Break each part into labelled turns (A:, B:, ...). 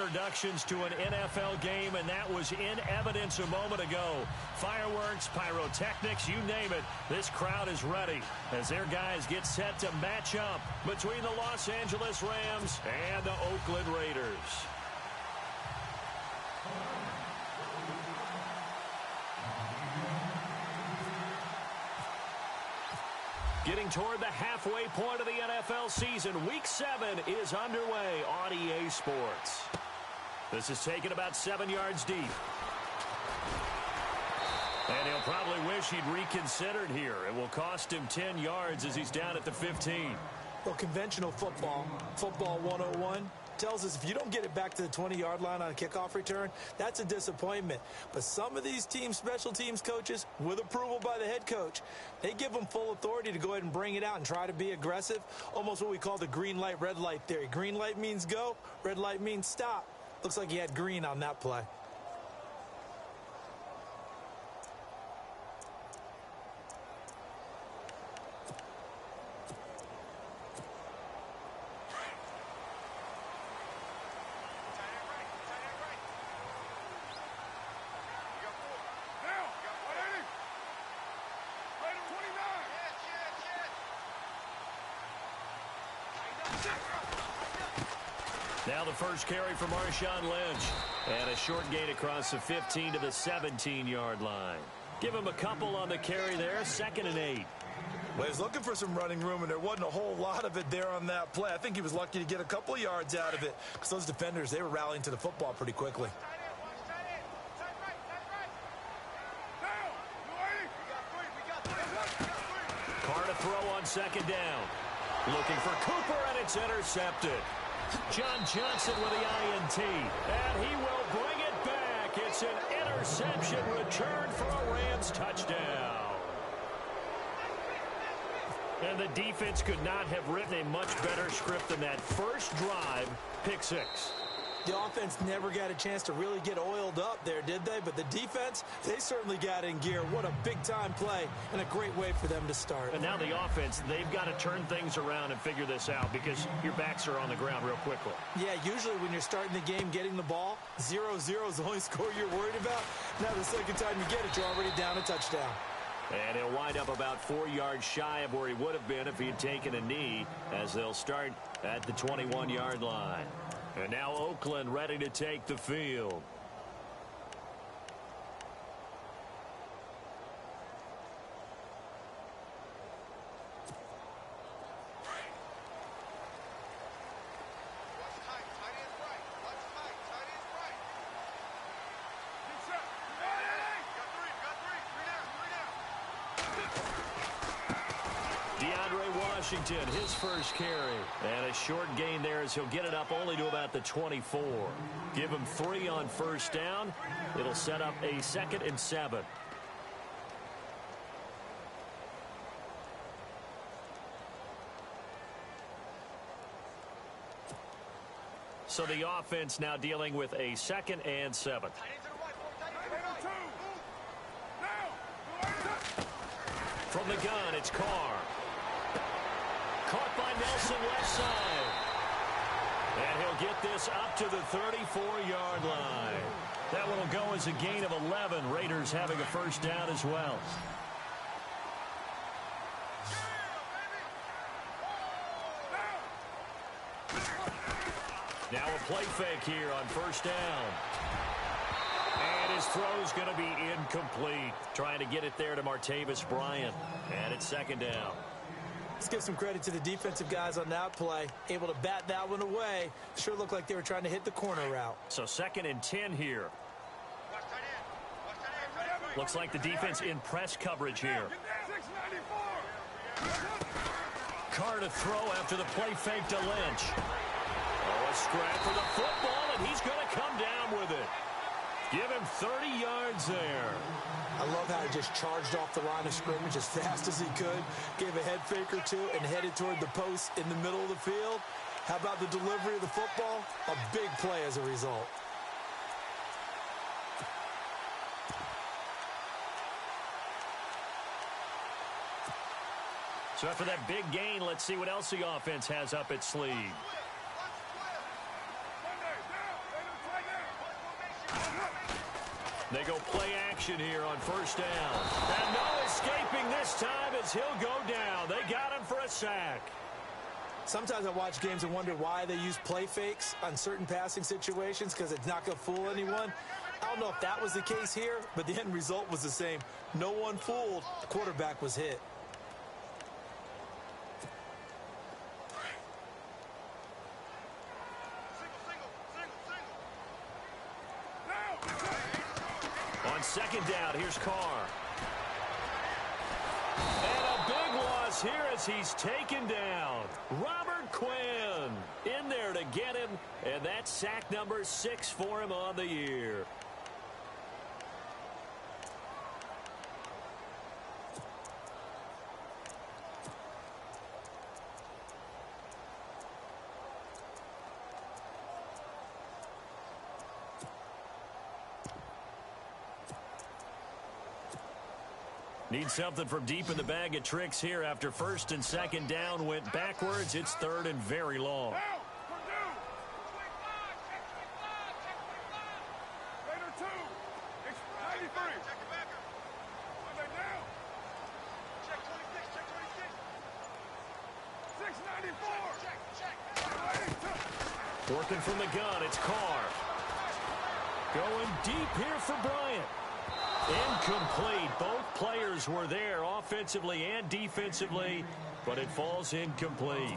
A: introductions to an NFL game, and that was in evidence a moment ago. Fireworks, pyrotechnics, you name it. This crowd is ready as their guys get set to match up between the Los Angeles Rams and the Oakland Raiders. Getting toward the halfway point of the NFL season, Week 7 is underway on EA Sports. This is taken about 7 yards deep. And he'll probably wish he'd reconsidered here. It will cost him 10 yards as he's down at the 15.
B: Well, conventional football 101, tells us if you don't get it back to the 20-yard line on a kickoff return, that's a disappointment. But some of these special teams coaches, with approval by the head coach, they give them full authority to go ahead and bring it out and try to be aggressive, almost what we call the green light, red light theory. Green light means go, red light means stop. Looks like he had green on that play.
A: Now the first carry for Marshawn Lynch. And a short gain across the 15 to the 17-yard line. Give him a couple on the carry there, 2nd and 8.
B: Well, he's looking for some running room, and there wasn't a whole lot of it there on that play. I think he was lucky to get a couple of yards out of it because those defenders, they were rallying to the football pretty quickly.
A: Carr to throw on 2nd down. Looking for Cooper, and it's intercepted. John Johnson with the INT, and he will bring it back. It's an interception return for a Rams touchdown. And the defense could not have written a much better script than that. First drive, pick 6.
B: The offense never got a chance to really get oiled up there, did they? But the defense, they certainly got in gear. What a big-time play and a great way for them to start.
A: And now the offense, they've got to turn things around and figure this out because your backs are on the ground real quickly.
B: Yeah, usually when you're starting the game getting the ball, 0-0 is the only score you're worried about. Now the second time you get it, you're already down a touchdown.
A: And he'll wind up about 4 yards shy of where he would have been if he had taken a knee as they'll start at the 21-yard line. And now Oakland ready to take the field. Washington, his first carry. And a short gain there as he'll get it up only to about the 24. Give him 3 on first down. It'll set up a 2nd and 7. So the offense now dealing with a 2nd and 7. From the gun, it's Carr. Caught by Nelson left side. And he'll get this up to the 34-yard line. That one will go as a gain of 11. Raiders having a first down as well. Now a play fake here on first down. And his throw's going to be incomplete. Trying to get it there to Martavis Bryant. And it's 2nd down.
B: Let's give some credit to the defensive guys on that play. Able to bat that one away. Sure looked like they were trying to hit the corner route.
A: So 2nd and 10 here. Looks like the defense in press coverage here. Carr to throw after the play fake to Lynch. Oh, a scrap for the football, and he's going to come down with it. Give him 30 yards there.
B: I love how he just charged off the line of scrimmage as fast as he could, gave a head fake or two, and headed toward the post in the middle of the field. How about the delivery of the football? A big play as a result.
A: So after that big gain, let's see what else the offense has up its sleeve. They go play action here on first down. And no escaping this time as he'll go down. They got him for a sack.
B: Sometimes I watch games and wonder why they use play fakes on certain passing situations because it's not going to fool anyone. I don't know if that was the case here, but the end result was the same. No one fooled. The quarterback was hit.
A: On second down, here's Carr. And a big loss here as he's taken down. Robert Quinn in there to get him, and that's sack number 6 for him on the year. Need something from deep in the bag of tricks here after first and second down went backwards. It's third and very long. Working from the gun, it's Carr. Going deep here for Bryant. Incomplete. Both players were there offensively and defensively, but it falls incomplete.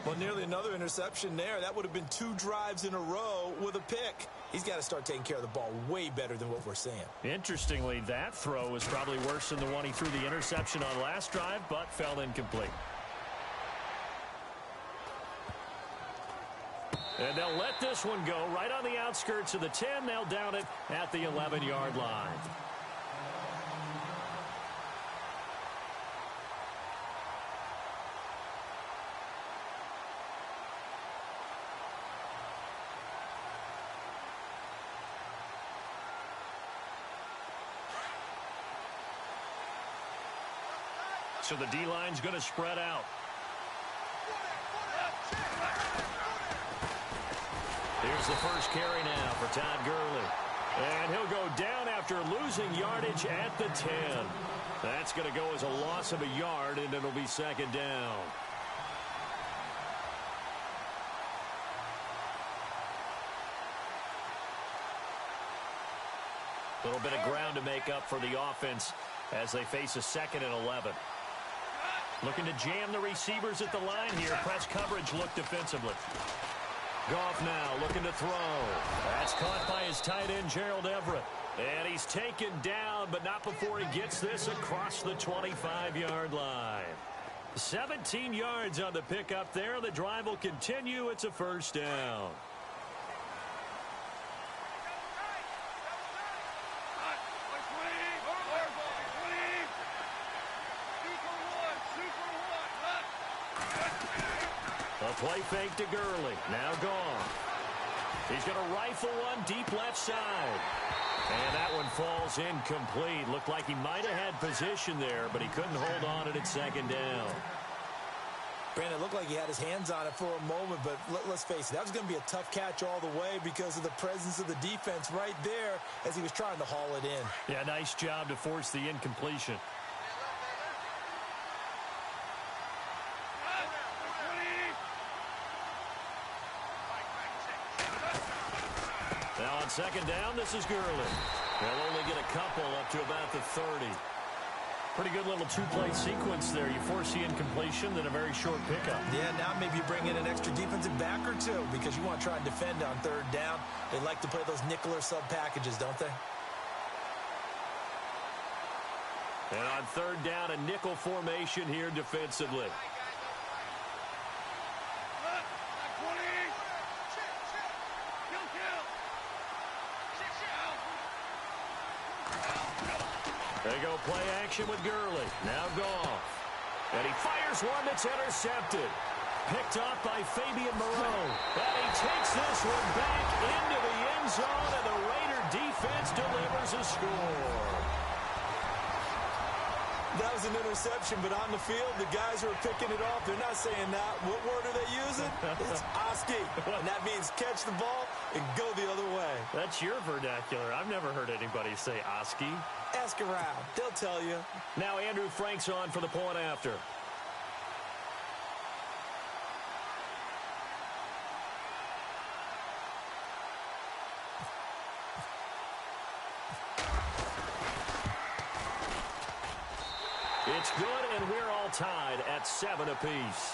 B: Well, nearly another interception there. That would have been 2 drives in a row with a pick. He's got to start taking care of the ball way better than what we're seeing.
A: Interestingly, that throw was probably worse than the one he threw the interception on last drive, but fell incomplete. And they'll let this one go right on the outskirts of the 10. They'll down it at the 11-yard line. So the D-line's going to spread out. Here's the first carry now for Todd Gurley. And he'll go down after losing yardage at the 10. That's going to go as a loss of a yard, and it'll be second down. A little bit of ground to make up for the offense as they face a 2nd and 11. Looking to jam the receivers at the line here. Press coverage look defensively. Goff now looking to throw. That's caught by his tight end, Gerald Everett. And he's taken down, but not before he gets this across the 25-yard line. 17 yards on the pickup there. The drive will continue. It's a first down. Play fake to Gurley. Now gone. He's going to rifle one deep left side. And that one falls incomplete. Looked like he might have had position there, but he couldn't hold on at second down.
B: Brandon, it looked like he had his hands on it for a moment, but let's face it, that was going to be a tough catch all the way because of the presence of the defense right there as he was trying to haul it in.
A: Yeah, nice job to force the incompletion. Now on second down, this is Gurley. They'll only get a couple up to about the 30. Pretty good little two-play sequence there. You force the incompletion, then a very short pickup.
B: Yeah, now maybe you bring in an extra defensive back or two because you want to try and defend on third down. They like to play those nickel or sub packages, don't they?
A: And on third down, a nickel formation here defensively. They go play action with Gurley. Now Goff. And he fires one that's intercepted. Picked off by Fabian Moreau. And he takes this one back into the end zone, and the Raider defense delivers a score.
B: That was an interception, but on the field, the guys who are picking it off, they're not saying that. What word are they using? It's Oski. And that means catch the ball and go the other way.
A: That's your vernacular. I've never heard anybody say Oski.
B: Ask around. They'll tell you.
A: Now Andrew Frank's on for the point after. It's good, and we're all tied at 7 apiece.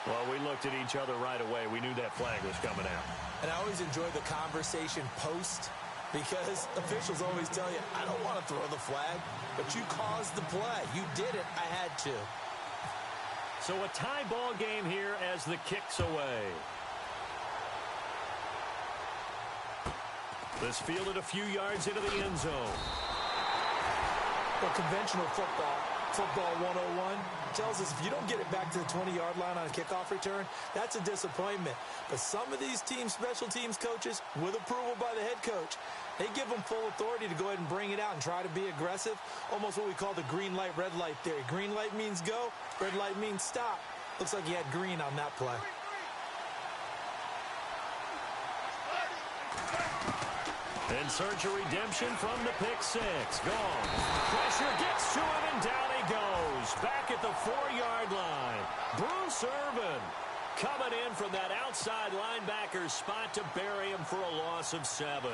A: Well, we looked at each other right away. We knew that flag was coming out.
B: And I always enjoy the conversation post, because officials always tell you, I don't want to throw the flag, but you caused the play. You did it. I had to.
A: So a tie ball game here as the kick's away. This fielded a few yards into the end zone.
B: Well, conventional football 101, tells us if you don't get it back to the 20-yard line on a kickoff return, that's a disappointment. But some of these special teams coaches, with approval by the head coach, they give them full authority to go ahead and bring it out and try to be aggressive, almost what we call the green light, red light theory. Green light means go, red light means stop. Looks like he had green on that play.
A: In search of redemption from the pick six. Gone. Pressure gets to him, and down he goes. Back at the 4-yard line. Bruce Irvin coming in from that outside linebacker spot to bury him for a loss of 7.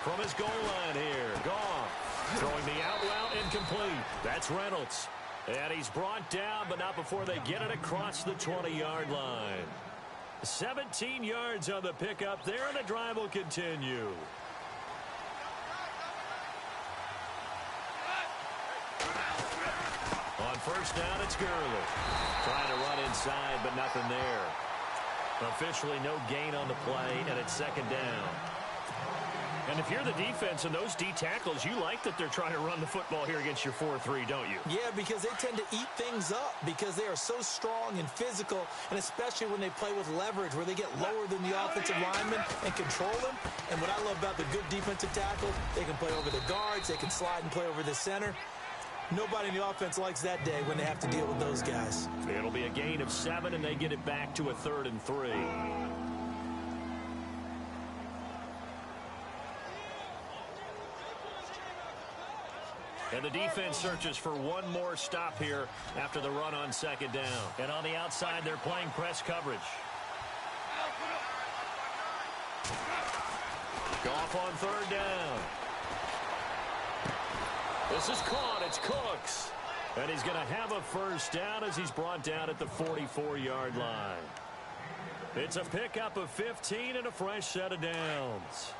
A: From his goal line here, gone. Throwing the out route, incomplete. That's Reynolds. And he's brought down, but not before they get it across the 20-yard line. 17 yards on the pickup there, and the drive will continue. On first down, it's Gurley. Trying to run inside, but nothing there. Officially no gain on the play, and it's second down. And if you're the defense and those D tackles, you like that they're trying to run the football here against your 4-3, don't you? Yeah, because they tend to eat things up because they are so strong and physical, and especially when they play with leverage where they get lower than the offensive lineman and control them. And what I love about the good defensive tackles, they can play over the guards, they can slide and play over the center. Nobody in the offense likes that day when they have to deal with those guys. It'll be a gain of 7, and they get it back to a 3rd and 3. And the defense searches for one more stop here after the run on second down. And on the outside, they're playing press coverage. Goff on 3rd down. This is caught. It's Cooks. And he's going to have a first down as he's brought down at the 44-yard line. It's a pickup of 15 and a fresh set of downs.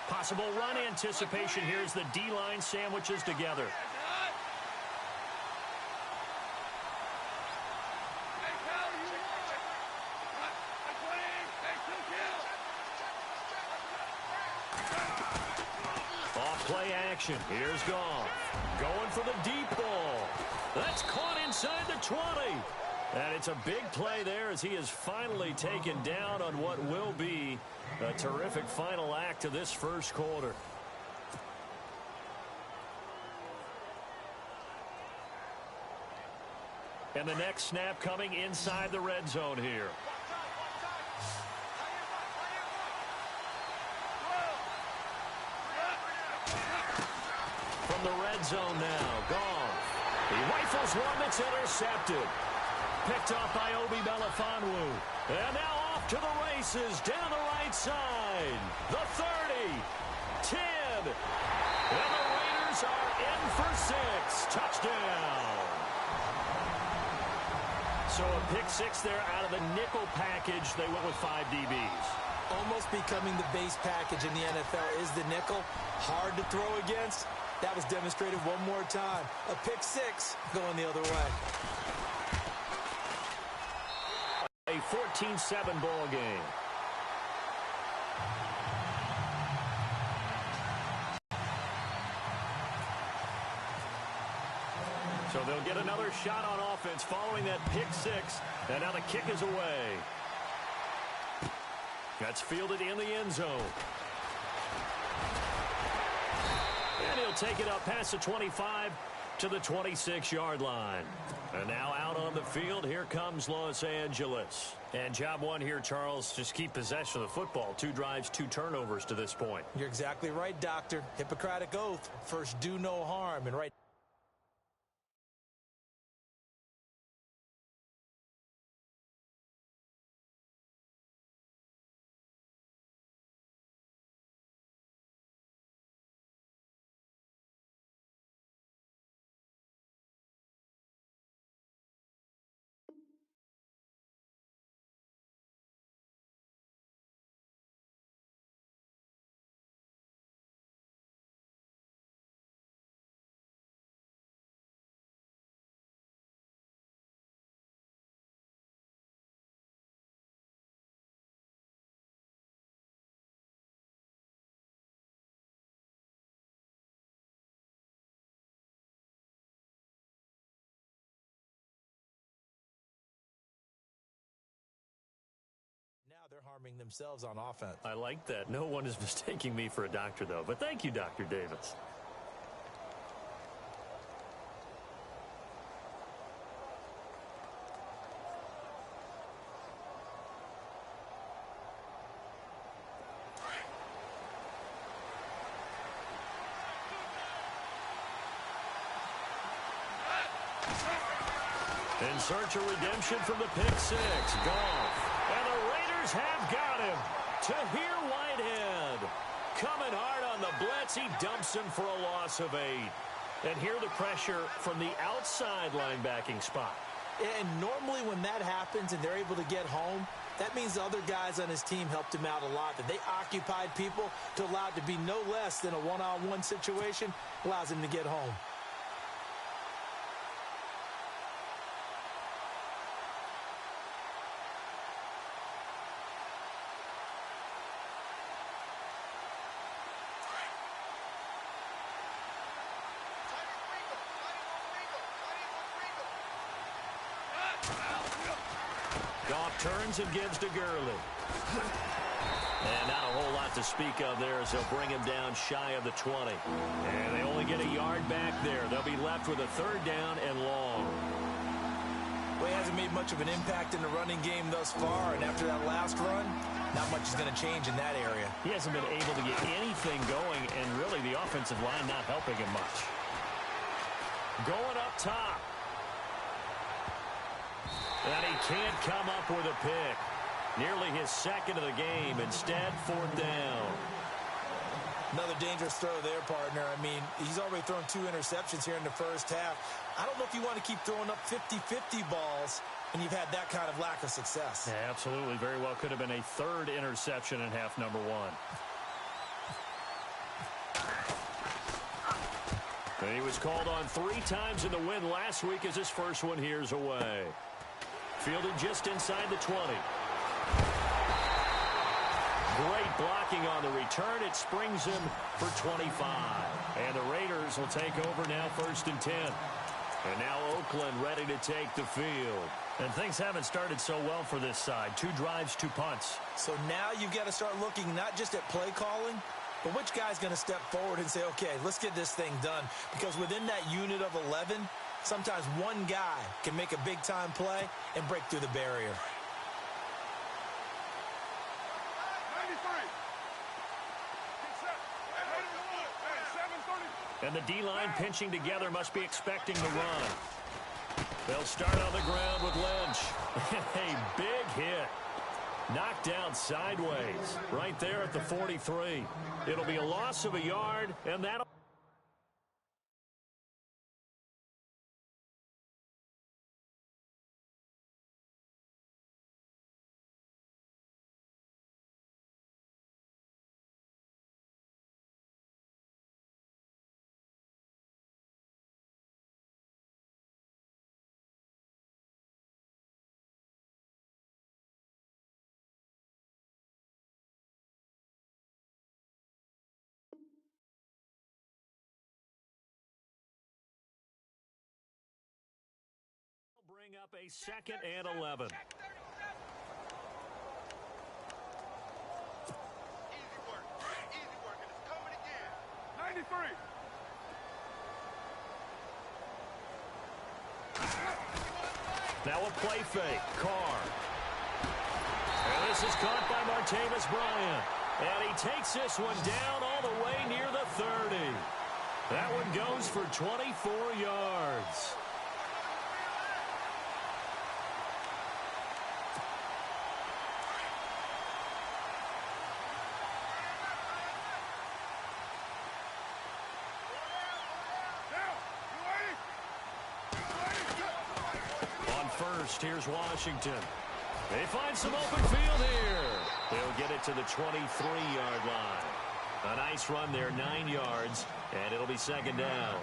A: Possible run anticipation here as the D-line sandwiches together. Off play action. Here's Goff. Going for the deep ball. That's caught inside the 20. And it's a big play there as he is finally taken down on what will be a terrific final act of this first quarter. And the next snap coming inside the red zone here. From the red zone now, Goff. He rifles one that's intercepted. Picked off by Obi Melifonwu. And now off to the races down the right side. The 30. 10. And the Raiders are in for 6. Touchdown. So a pick 6 there out of the nickel package. They went with 5 DBs.
B: Almost becoming the base package in the NFL is the nickel. Hard to throw against. That was demonstrated one more time. A pick 6 going the other way.
A: a 14-7 ball game. So they'll get another shot on offense following that pick six. And now the kick is away. That's fielded in the end zone. And he'll take it up past the 25 to the 26-yard line. And now out on the field, here comes Los Angeles. And job one here, Charles, just keep possession of the football. 2 drives, 2 turnovers to this point.
B: You're exactly right, Doctor. Hippocratic oath. First, do no harm. And right. Now they're harming themselves on offense.
A: I like that. No one is mistaking me for a doctor, though. But thank you, Dr. Davis. In search of redemption from the pick six. Goff. And the Raiders have got him. Tahir Whitehead. Coming hard on the blitz. He dumps him for a loss of 8. And here the pressure from the outside linebacking spot.
B: And normally when that happens and they're able to get home, that means the other guys on his team helped him out a lot. That they occupied people to allow it to be no less than a one-on-one situation allows him to get home.
A: Goff turns and gives to Gurley. And not a whole lot to speak of there as they'll bring him down shy of the 20. And they only get a yard back there. They'll be left with a 3rd down and long.
B: Well, he hasn't made much of an impact in the running game thus far, and after that last run, not much is going to change in that area.
A: He hasn't been able to get anything going, and really the offensive line not helping him much. Going up top. And he can't come up with a pick. Nearly his 2nd of the game. Instead, 4th down.
B: Another dangerous throw there, partner. I mean, he's already thrown 2 interceptions here in the first half. I don't know if you want to keep throwing up 50-50 balls when you've had that kind of lack of success.
A: Yeah, absolutely. Very well could have been a 3rd interception in half number 1. And he was called on 3 times in the win last week as his first one here's away. Fielded just inside the 20. Great blocking on the return. It springs him for 25. And the Raiders will take over now 1st and 10. And now Oakland ready to take the field. And things haven't started so well for this side. 2 drives, 2 punts.
B: So now you've got to start looking not just at play calling, but which guy's going to step forward and say, okay, let's get this thing done. Because within that unit of 11, sometimes one guy can make a big-time play and break through the barrier.
A: And the D-line pinching together must be expecting the run. They'll start on the ground with Lynch. A big hit. Knocked down sideways right there at the 43. It'll be a loss of a yard, and that'll bring up a 2nd and 11.
C: Easy work, and it's coming again. 93.
A: Now a play fake. Carr. And this is caught by Martavis Bryant. And he takes this one down all the way near the 30. That one goes for 24 yards. On first, here's Washington. They find some open field here. They'll get it to the 23-yard line. A nice run there, 9 yards, and it'll be 2nd down.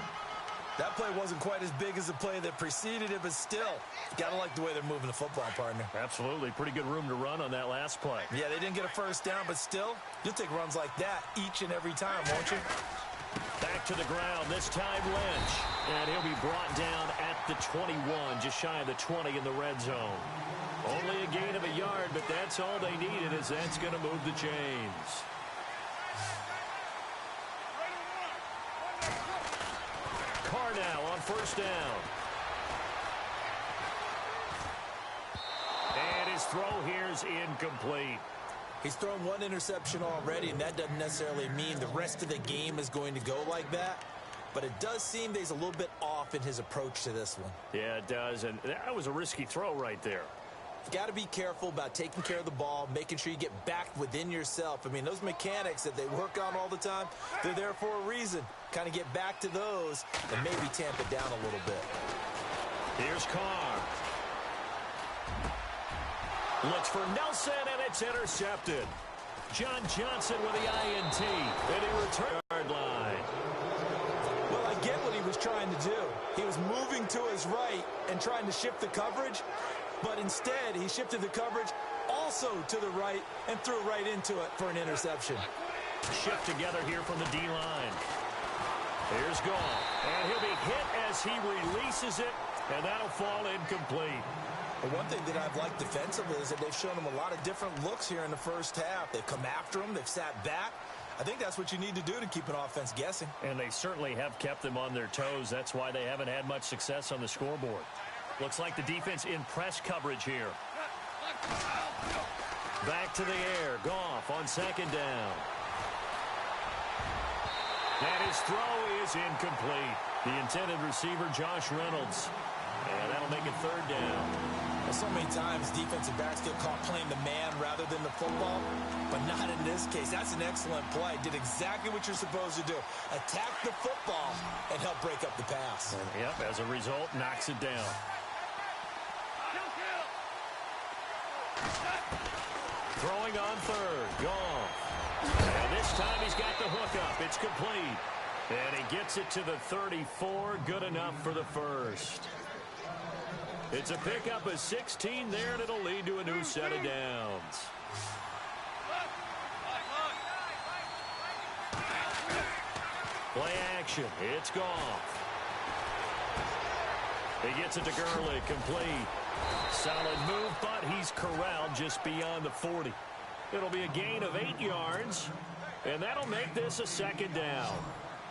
B: That play wasn't quite as big as the play that preceded it, but still, got to like the way they're moving the football, partner.
A: Absolutely. Pretty good room to run on that last play.
B: Yeah, they didn't get a first down, but still, you'll take runs like that each and every time, won't you?
A: Back to the ground, this time Lynch. And he'll be brought down at the 21, just shy of the 20 in the red zone. Only a gain of a yard, but that's all they needed, as that's going to move the chains. Carr now on first down. And his throw here is incomplete.
B: He's thrown one interception already, and that doesn't necessarily mean the rest of the game is going to go like that. But it does seem that he's a little bit off in his approach to this one.
A: Yeah, it does, and that was a risky throw right there.
B: You've got to be careful about taking care of the ball, making sure you get back within yourself. I mean, those mechanics that they work on all the time, they're there for a reason. Kind of get back to those and maybe tamp it down a little bit.
A: Here's Carr. Looks for Nelson, and it's intercepted. John Johnson with the INT, and he returns yard line.
B: Well, I get what he was trying to do. He was moving to his right and trying to shift the coverage, but instead he shifted the coverage also to the right and threw right into it for an interception.
A: Shift together here from the D-line. Here's Goff, and he'll be hit as he releases it, and that'll fall incomplete.
B: But one thing that I've liked defensively is that they've shown him a lot of different looks here in the first half. They've come after him. They've sat back. I think that's what you need to do to keep an offense guessing.
A: And they certainly have kept them on their toes. That's why they haven't had much success on the scoreboard. Looks like the defense in press coverage here. Back to the air. Goff on second down. And his throw is incomplete. The intended receiver, Josh Reynolds. And that'll make it third down.
B: Well, so many times defensive backs get caught playing the man rather than the football, but not in this case. That's an excellent play. Did exactly what you're supposed to do. Attack the football and help break up the pass.
A: And, yep, as a result, knocks it down. Throwing on third. Goff. And this time he's got the hook up. It's complete. And he gets it to the 34. Good enough for the first. It's a pickup of 16 there, and it'll lead to a new set of downs. Play action. It's Goff. He gets it to Gurley. Complete. Solid move, but he's corralled just beyond the 40. It'll be a gain of 8 yards, and that'll make this a second down.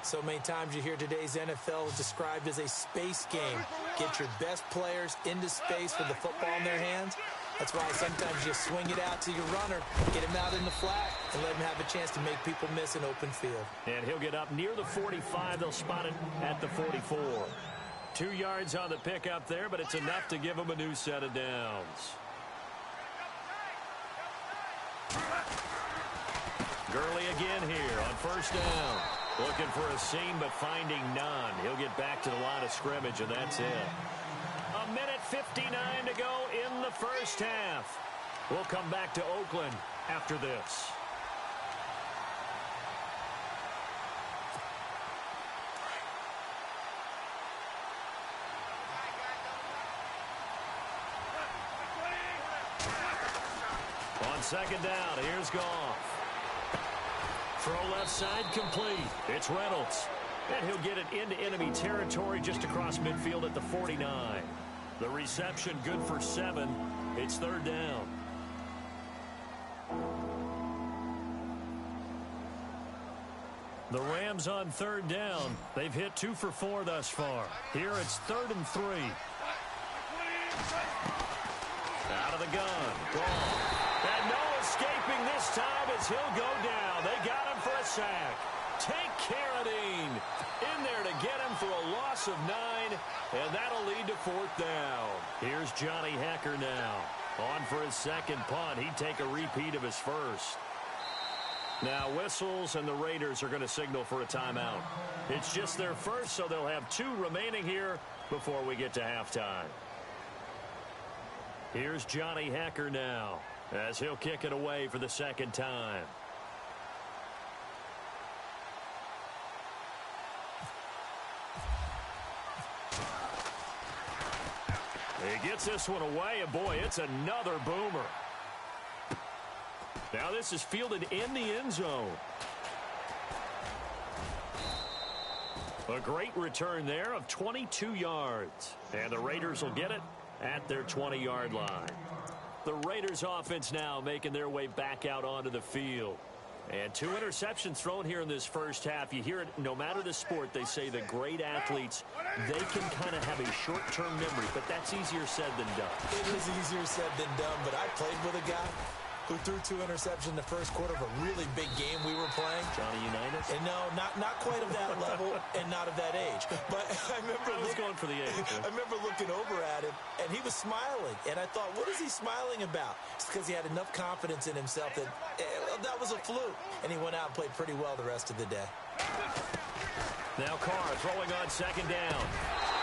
B: So many times you hear today's NFL described as a space game. Get your best players into space with the football in their hands. That's why sometimes you swing it out to your runner, get him out in the flat, and let him have a chance to make people miss an open field.
A: And he'll get up near the 45. They'll spot it at the 44. 2 yards on the pickup there, but it's enough to give him a new set of downs. Gurley again here on first down. Looking for a seam, but finding none. He'll get back to the line of scrimmage, and that's it. 1:59 to go in the first half. We'll come back to Oakland after this. On second down, here's Goff. Throw left side complete. It's Reynolds. And he'll get it into enemy territory just across midfield at the 49. The reception good for 7. It's third down. The Rams on third down. They've hit 2 for 4 thus far. Here it's 3rd and 3. Out of the gun. Gone. And no escaping this time as he'll go down. They got him for a sack. Take Carradine in there to get him for a loss of 9, and that'll lead to 4th down. Here's Johnny Hecker now. On for his second punt. He'd take a repeat of his first. Now whistles, and the Raiders are going to signal for a timeout. It's just their first, so they'll have 2 remaining here before we get to halftime. Here's Johnny Hecker now as he'll kick it away for the second time. He gets this one away, and boy, it's another boomer. Now this is fielded in the end zone. A great return there of 22 yards. And the Raiders will get it at their 20-yard line. The Raiders offense now making their way back out onto the field. And 2 interceptions thrown here in this first half. You hear it no matter the sport. They say the great athletes, they can kind of have a short-term memory, but that's easier said than done.
B: It is easier said than done, but I played with a guy who threw 2 interceptions in the first quarter of a really big game we were playing.
A: Johnny Unitas?
B: And no, not quite of that level and not of that age. But I remember
A: going for the age.
B: I remember looking over at him, and he was smiling. And I thought, what is he smiling about? It's because he had enough confidence in himself that that was a fluke. And he went out and played pretty well the rest of the day.
A: Now Carr throwing on second down.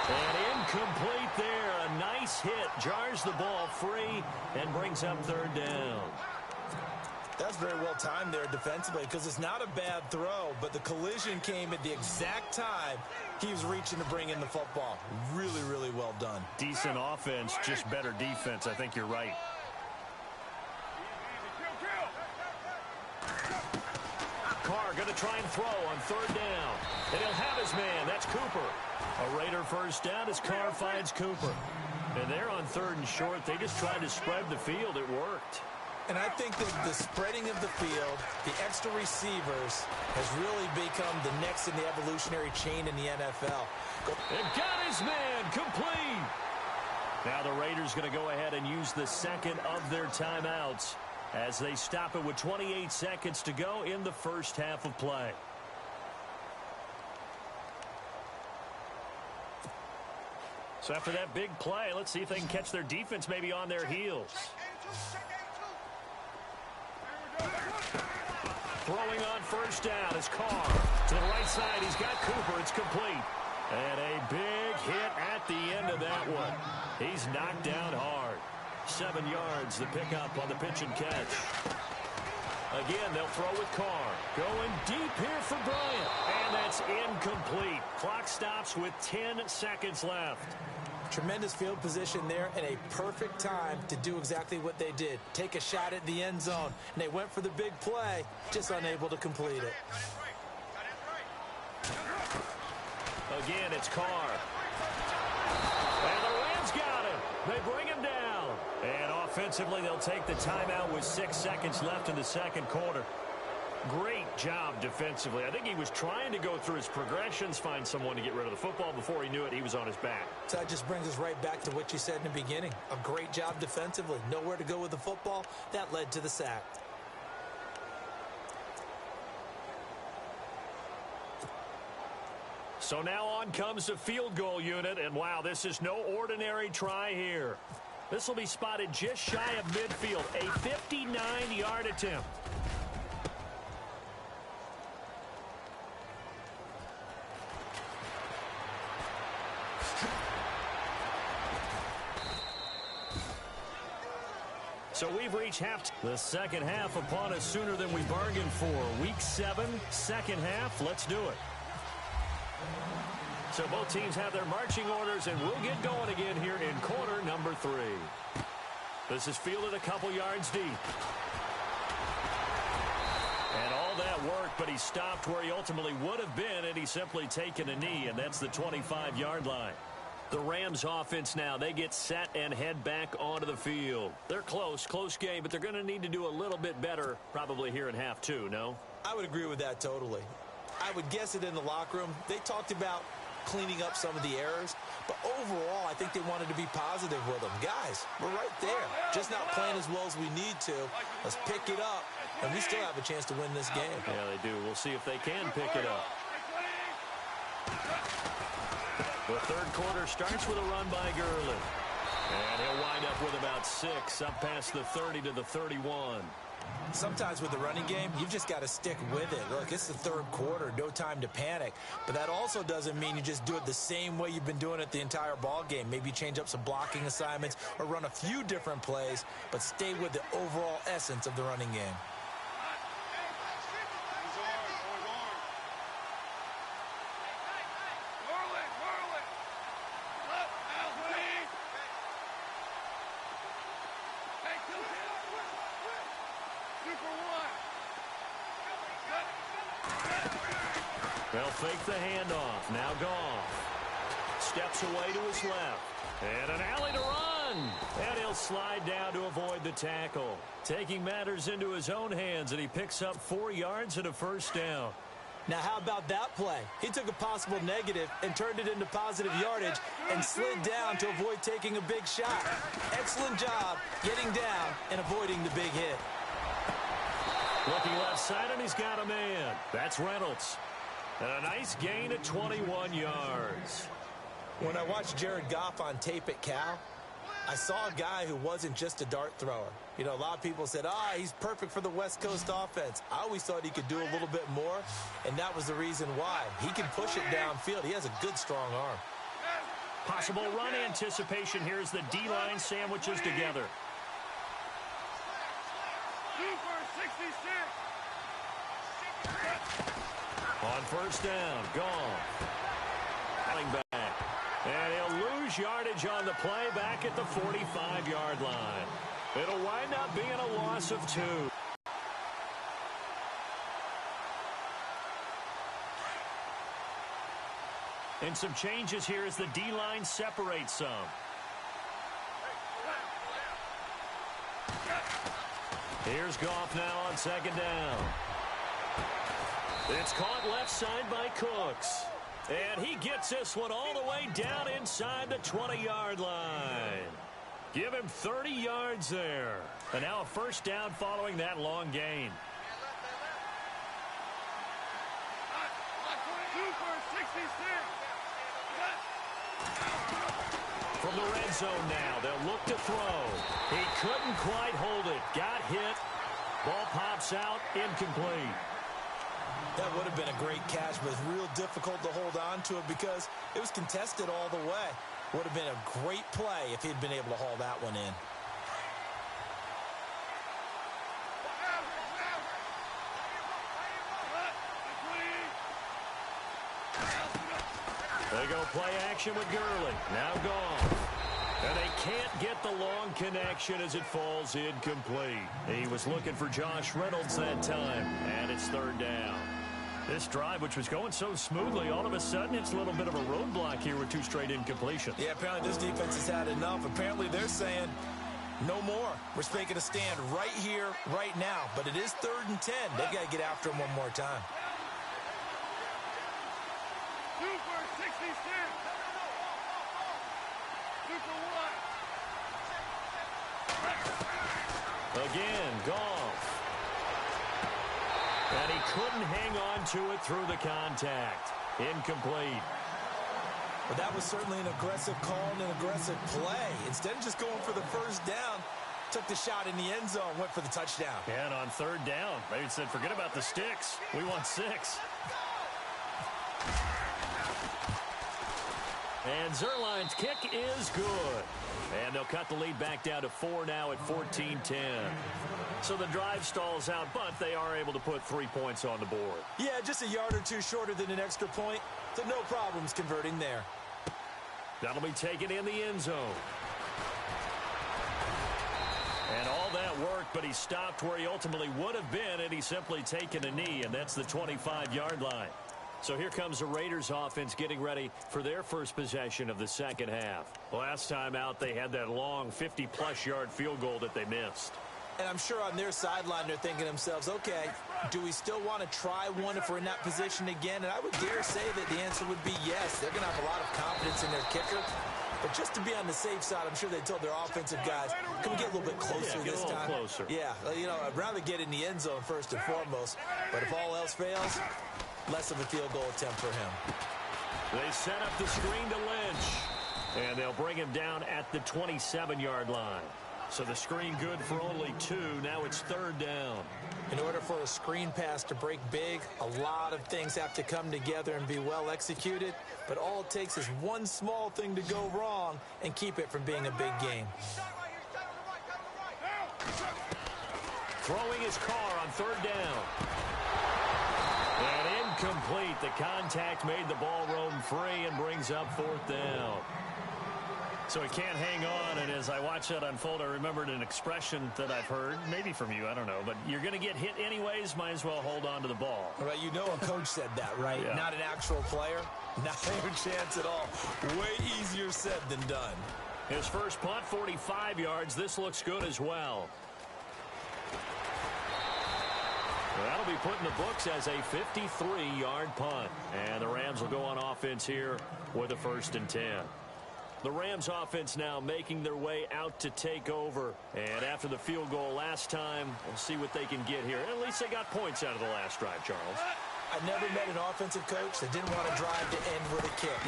A: And incomplete there. A nice hit. Jars the ball free and brings up third down.
B: That's very well timed there defensively because it's not a bad throw, but the collision came at the exact time he was reaching to bring in the football. Really, really well done.
A: Decent offense, just better defense. I think you're right. Carr going to try and throw on third down. And he'll have his man. That's Cooper. A Raider first down as Carr finds Cooper. And they're on 3rd and short. They just tried to spread the field. It worked.
B: And I think that the spreading of the field, the extra receivers, has really become the next in the evolutionary chain in the NFL.
A: And got his man complete. Now the Raiders going to go ahead and use the second of their timeouts as they stop it with 28 seconds to go in the first half of play. So after that big play, let's see if they can catch their defense maybe on their heels. Throwing on first down is Carr. To the right side, he's got Cooper. It's complete. And a big hit at the end of that one. He's knocked down hard. 7 yards, the pickup on the pitch and catch. Again, they'll throw with Carr. Going deep here for Bryant. And that's incomplete. Clock stops with 10 seconds left.
B: Tremendous field position there and a perfect time to do exactly what they did. Take a shot at the end zone. And they went for the big play, just unable to complete it.
A: Again, it's Carr. And the Rams got him. They bring him down. And offensively, they'll take the timeout with 6 seconds left in the second quarter. Great job defensively. I think he was trying to go through his progressions, find someone to get rid of the football. Before he knew it, he was on his back.
B: So that just brings us right back to what you said in the beginning. A great job defensively. Nowhere to go with the football. That led to the sack.
A: So now on comes the field goal unit. And wow, this is no ordinary try here. This will be spotted just shy of midfield. A 59-yard attempt. So we've reached half. The second half upon us sooner than we bargained for. Week 7, second half. Let's do it. So both teams have their marching orders, and we'll get going again here in quarter number 3. This is fielded a couple yards deep. And all that work, but he stopped where he ultimately would have been, and he's simply taken a knee, and that's the 25-yard line. The Rams offense now, they get set and head back onto the field. They're close game, but they're going to need to do a little bit better probably here in half two, no?
B: I would agree with that totally. I would guess it in the locker room. They talked about cleaning up some of the errors, but overall, I think they wanted to be positive with them. Guys, we're right there. Just not playing as well as we need to. Let's pick it up, and we still have a chance to win this game.
A: Yeah, they do. We'll see if they can pick it up. The third quarter starts with a run by Gurley. And he'll wind up with about 6, up past the 30 to the 31.
B: Sometimes with the running game, you've just got to stick with it. Look, it's the third quarter, no time to panic. But that also doesn't mean you just do it the same way you've been doing it the entire ball game. Maybe change up some blocking assignments or run a few different plays, but stay with the overall essence of the running game.
A: They'll fake the handoff. Now Goff steps away to his left. And an alley to run. And he'll slide down to avoid the tackle. Taking matters into his own hands, and he picks up 4 yards and a first down.
B: Now, how about that play? He took a possible negative and turned it into positive yardage and slid down to avoid taking a big shot. Excellent job getting down and avoiding the big hit.
A: Looking left side, and he's got a man. That's Reynolds. And a nice gain of 21 yards.
B: When I watched Jared Goff on tape at Cal, I saw a guy who wasn't just a dart thrower. You know, a lot of people said, he's perfect for the West Coast offense. I always thought he could do a little bit more, and that was the reason why. He can push it downfield. He has a good, strong arm.
A: Possible run anticipation here as the D-line sandwiches together. On first down, Goff. Running back. And he'll lose yardage on the play back at the 45-yard line. It'll wind up being a loss of 2. And some changes here as the D-line separates some. Here's Goff now on second down. It's caught left side by Cooks. And he gets this one all the way down inside the 20-yard line. Give him 30 yards there. And now a first down following that long gain. From the red zone now, they'll look to throw. He couldn't quite hold it. Got hit. Ball pops out, incomplete.
B: That would have been a great catch, but it's real difficult to hold on to it because it was contested all the way. Would have been a great play if he'd been able to haul that one in.
A: They go play action with Gurley. Now gone. And they can't get the long connection as it falls incomplete. He was looking for Josh Reynolds that time, and it's third down. This drive, which was going so smoothly, all of a sudden it's a little bit of a roadblock here with 2 straight incompletions.
B: Yeah, apparently this defense has had enough. Apparently they're saying no more. We're making a stand right here, right now. But it is 3rd and 10. They've got to get after him one more time.
A: Again, Goff. And he couldn't hang on to it through the contact. Incomplete.
B: But that was certainly an aggressive call and an aggressive play. Instead of just going for the first down, took the shot in the end zone, went for the touchdown.
A: And on third down, they said, forget about the sticks. We want 6. And Zerline's kick is good. And they'll cut the lead back down to 4 now at 14-10. So the drive stalls out, but they are able to put 3 points on the board.
B: Yeah, just a yard or 2 shorter than an extra point. So no problems converting there.
A: That'll be taken in the end zone. And all that worked, but he stopped where he ultimately would have been, and he's simply taken a knee, and that's the 25-yard line. So here comes the Raiders offense getting ready for their first possession of the second half. Last time out, they had that long 50-plus yard field goal that they missed.
B: And I'm sure on their sideline they're thinking to themselves, okay, do we still want to try one if we're in that position again? And I would dare say that the answer would be yes. They're going to have a lot of confidence in their kicker. But just to be on the safe side, I'm sure they told their offensive guys, can we get a little bit closer this time?
A: Closer.
B: Yeah, you know, I'd rather get in the end zone first and foremost. But if all else fails, less of a field goal attempt for him.
A: They set up the screen to Lynch. And they'll bring him down at the 27-yard line. So the screen good for only 2. Now it's third down.
B: In order for a screen pass to break big, a lot of things have to come together and be well executed. But all it takes is one small thing to go wrong and keep it from being a big game.
A: Throwing his car on third down. And incomplete. The contact made the ball roam free and brings up fourth down. So he can't hang on, and as I watch that unfold, I remembered an expression that I've heard, maybe from you, I don't know, but you're going to get hit anyways, might as well hold on to the ball.
B: All right, you know a coach said that, right?
A: Yeah.
B: Not an actual player. Not a chance at all. Way easier said than done.
A: His first punt, 45 yards. This looks good as well. That'll be put in the books as a 53-yard punt. And the Rams will go on offense here with a 1st and 10. The Rams offense now making their way out to take over. And after the field goal last time, we'll see what they can get here. At least they got points out of the last drive, Charles.
B: I never met an offensive coach that didn't want to drive to end with a kick.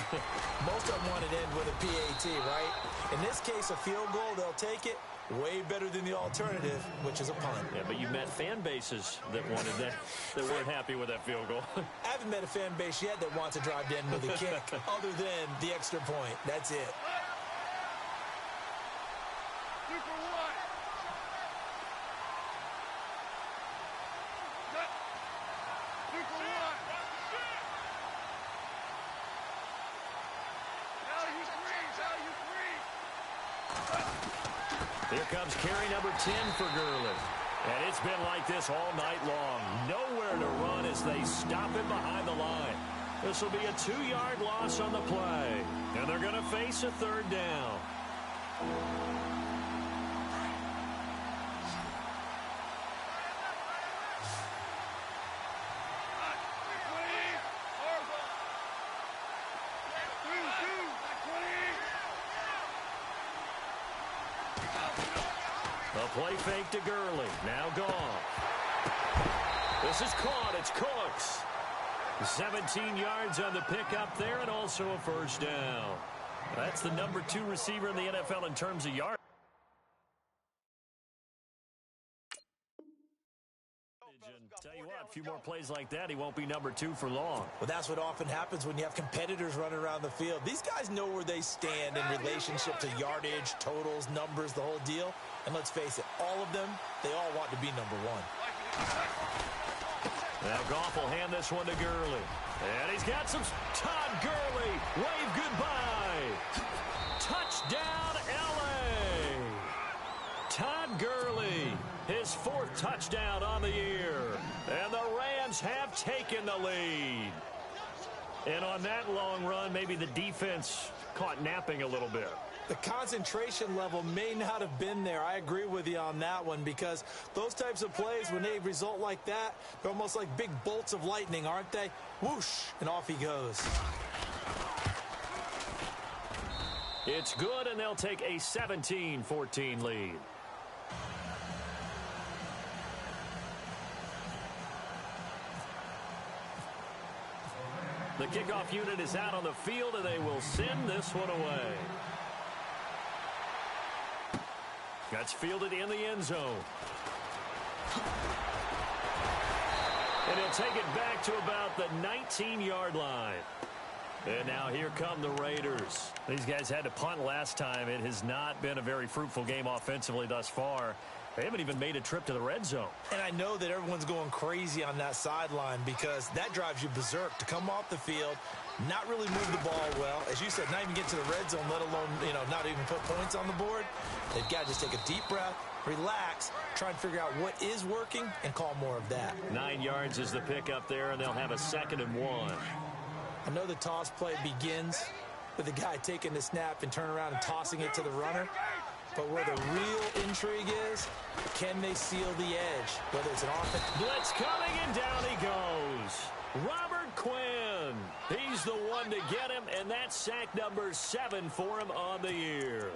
B: Most of them want to end with a PAT, right? In this case, a field goal, they'll take it. Way better than the alternative, which is a punt.
A: Yeah, but you met fan bases that wanted that, that weren't happy with that field goal.
B: I haven't met a fan base yet that wants to drive to end with a kick, other than the extra point. That's it.
C: 2 for 1. Set. 2 for 1. Now you freeze. Now you freeze.
A: Here comes carry number 10 for Gurley. And it's been like this all night long. Nowhere to run as they stop him behind the line. This will be a 2-yard loss on the play. And they're going to face a third down. A play fake to Gurley. Now gone. This is caught. It's Cooks. 17 yards on the pickup there and also a first down. That's the number 2 receiver in the NFL in terms of yards. Tell you what, a few more plays like that, he won't be number 2 for long.
B: Well, that's what often happens when you have competitors running around the field. These guys know where they stand in relationship to yardage, totals, numbers, the whole deal. And let's face it, all of them, they all want to be number 1.
A: Now Goff will hand this one to Gurley. And he's got some. Todd Gurley, wave goodbye. Touchdown, L.A. Todd Gurley, his 4th touchdown on the year. And the Rams have taken the lead. And on that long run, maybe the defense caught napping a little bit.
B: The concentration level may not have been there. I agree with you on that one, because those types of plays, when they result like that, they're almost like big bolts of lightning, aren't they? Whoosh, and off he goes.
A: It's good, and they'll take a 17-14 lead. The kickoff unit is out on the field, and they will send this one away. That's fielded in the end zone. And he'll take it back to about the 19-yard line. And now here come the Raiders. These guys had to punt last time. It has not been a very fruitful game offensively thus far. They haven't even made a trip to the red zone.
B: And I know that everyone's going crazy on that sideline, because that drives you berserk to come off the field, not really move the ball well. As you said, not even get to the red zone, let alone, not even put points on the board. They've got to just take a deep breath, relax, try and figure out what is working, and call more of that.
A: 9 yards is the pickup there, and they'll have a 2nd and 1.
B: I know the toss play begins with the guy taking the snap and turn around and tossing it to the runner. But where the real intrigue is, can they seal the edge? Whether it's an offense.
A: Blitz coming, and down he goes. Robert Quinn. He's the one to get him, and that's sack number 7 for him on the year.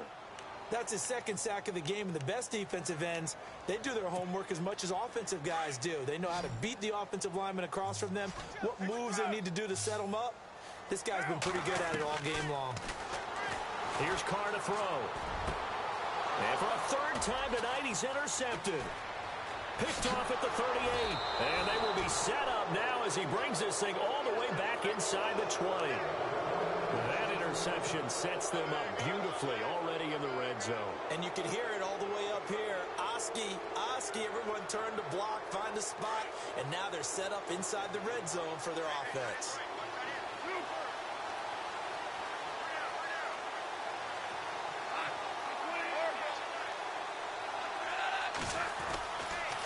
B: That's his 2nd sack of the game, and the best defensive ends, they do their homework as much as offensive guys do. They know how to beat the offensive lineman across from them, what moves they need to do to set them up. This guy's been pretty good at it all game long.
A: Here's Carr to throw. And for a 3rd time tonight, he's intercepted. Picked off at the 38. And they will be set up now as he brings this thing all the way back inside the 20. That interception sets them up beautifully already in the red zone.
B: And you can hear it all the way up here. Oski, everyone turned to block, find a spot, and now they're set up inside the red zone for their offense.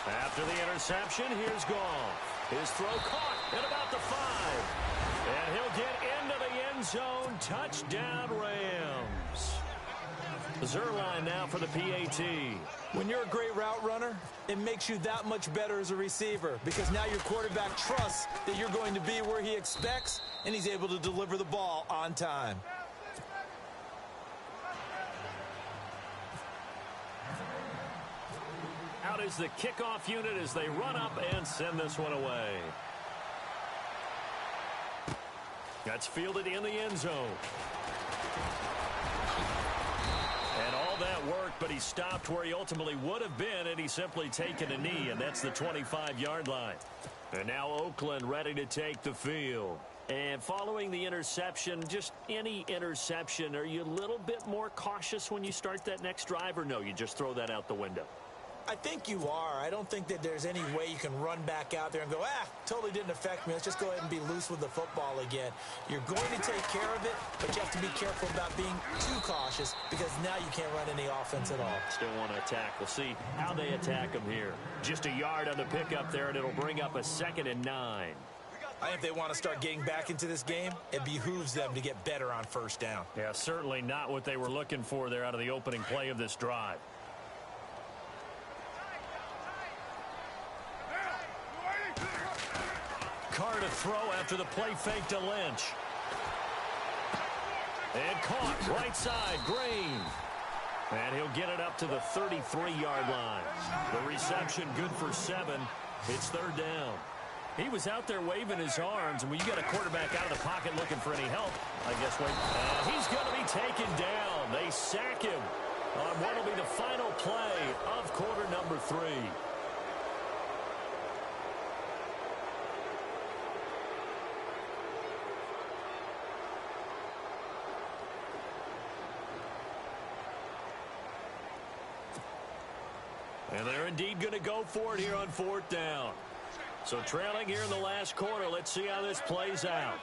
A: After the interception, here's Goff. His throw caught at about the 5. And he'll get into the end zone. Touchdown, Rams. Zerline now for the PAT.
B: When you're a great route runner, it makes you that much better as a receiver because now your quarterback trusts that you're going to be where he expects, and he's able to deliver the ball on time.
A: Out is the kickoff unit as they run up and send this one away. That's fielded in the end zone. And all that worked, but he stopped where he ultimately would have been, and he's simply taken a knee, and that's the 25-yard line. And now Oakland ready to take the field. And following the interception, just any interception, are you a little bit more cautious when you start that next drive, or no, you just throw that out the window?
B: I think you are. I don't think that there's any way you can run back out there and go, totally didn't affect me. Let's just go ahead and be loose with the football again. You're going to take care of it, but you have to be careful about being too cautious because now you can't run any offense at all.
A: Still want to attack. We'll see how they attack them here. Just a yard on the pickup there, and it'll bring up a 2nd and 9.
B: I think if they want to start getting back into this game, it behooves them to get better on 1st down.
A: Yeah, certainly not what they were looking for there out of the opening play of this drive. Carr to throw after the play fake to Lynch. And caught right side, Green. And he'll get it up to the 33-yard line. The reception good for 7. It's 3rd down. He was out there waving his arms, and when you get a quarterback out of the pocket looking for any help, I guess he's going to be taken down. They sack him on what will be the final play of quarter number 3. And they're indeed going to go for it here on 4th down. So trailing here in the last quarter. Let's see how this plays out.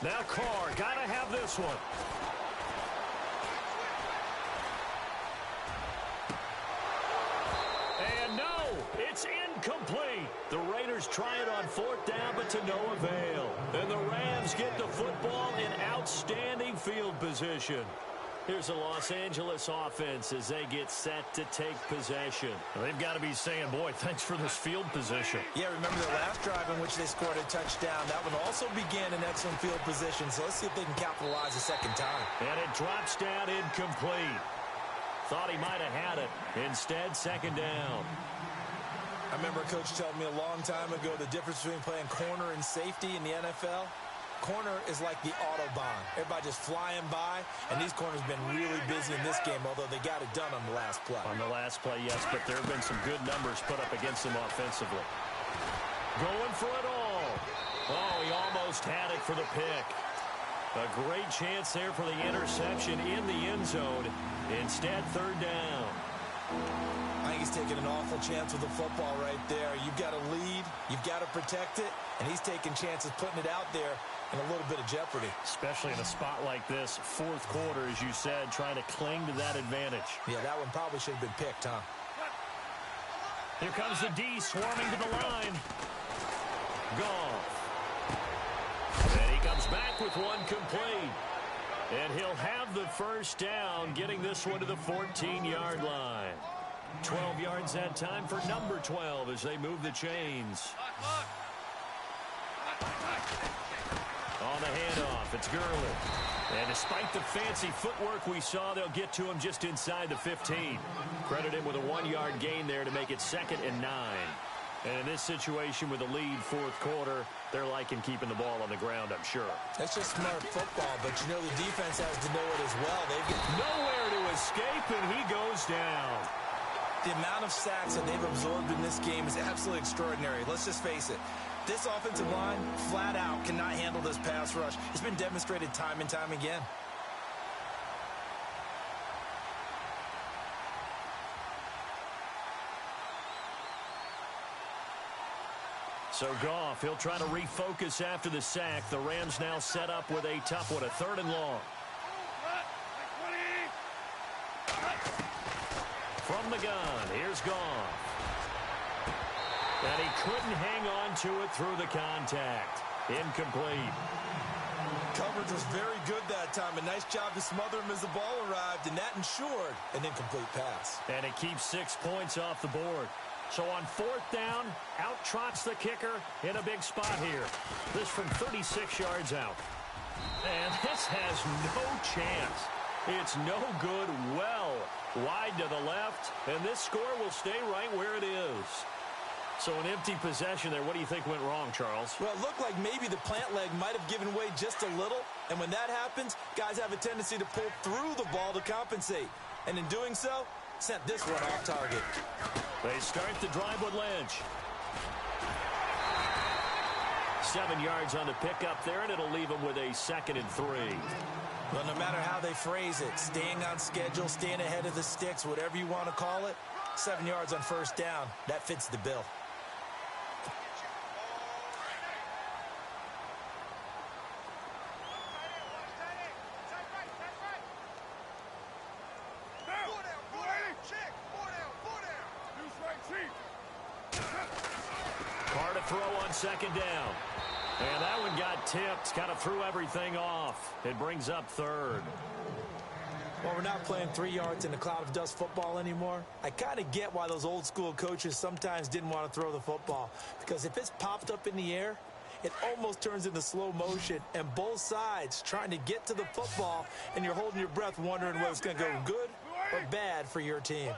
A: Now Carr, got to have this one. And no, it's incomplete. The Raiders try it on 4th down, but to no avail. And the Rams get the football in outstanding field position. Here's the Los Angeles offense as they get set to take possession. They've got to be saying, boy, thanks for this field position.
B: Yeah, remember the last drive in which they scored a touchdown. That one also began in excellent field position, so let's see if they can capitalize a 2nd time.
A: And it drops down incomplete. Thought he might have had it. Instead, 2nd down.
B: I remember a coach telling me a long time ago the difference between playing corner and safety in the NFL. Corner is like the Autobahn. Everybody just flying by, and these corners have been really busy in this game, although they got it done on the last play.
A: On the last play, yes, but there have been some good numbers put up against them offensively. Going for it all. Oh, he almost had it for the pick. A great chance there for the interception in the end zone. Instead, 3rd down.
B: I think he's taking an awful chance with the football right there. You've got to lead, you've got to protect it, and he's taking chances putting it out there in a little bit of jeopardy.
A: Especially in a spot like this, fourth quarter, as you said, trying to cling to that advantage.
B: Yeah, that one probably should have been picked, huh?
A: Here comes the D swarming to the line. Goff. And he comes back with one complete. And he'll have the first down, getting this one to the 14-yard line. 12 yards that time for number 12 as they move the chains. On the handoff, it's Gurley. And despite the fancy footwork we saw, they'll get to him just inside the 15. Credit him with a 1-yard gain there to make it 2nd and 9. And in this situation with a lead fourth quarter, they're liking keeping the ball on the ground, I'm sure.
B: That's just smart football, but you know the defense has to know it as well. They've got
A: nowhere to escape, and he goes down.
B: The amount of sacks that they've absorbed in this game is absolutely extraordinary. Let's just face it. This offensive line, flat out, cannot handle this pass rush. It's been demonstrated time and time again.
A: So Goff, he'll try to refocus after the sack. The Rams now set up with a tough one, a 3rd and long. From the gun, here's Goff. And he couldn't hang on to it through the contact. Incomplete.
B: Coverage was very good that time. A nice job to smother him as the ball arrived, and that ensured an incomplete pass.
A: And it keeps 6 points off the board. So on 4th down, out trots the kicker in a big spot here. This from 36 yards out. And this has no chance. It's no good, well wide to the left, and this score will stay right where it is. So an empty possession there. What do you think went wrong, Charles?
B: Well, it looked like maybe the plant leg might have given way just a little, and when that happens, guys have a tendency to pull through the ball to compensate. And in doing so, sent this one off target.
A: They start the drive with Lynch. 7 yards on the pickup there, and it'll leave them with a 2nd and 3.
B: Well, no matter how they phrase it, staying on schedule, staying ahead of the sticks, whatever you want to call it, 7 yards on 1st down, that fits the bill.
A: Carr to throw on 2nd down. And that one got tipped, kind of threw everything off. It brings up 3rd.
B: Well, we're not playing 3 yards in a cloud of dust football anymore. I kind of get why those old school coaches sometimes didn't want to throw the football. Because if it's popped up in the air, it almost turns into slow motion. And both sides trying to get to the football, and you're holding your breath wondering whether it's going to go good or bad for your team.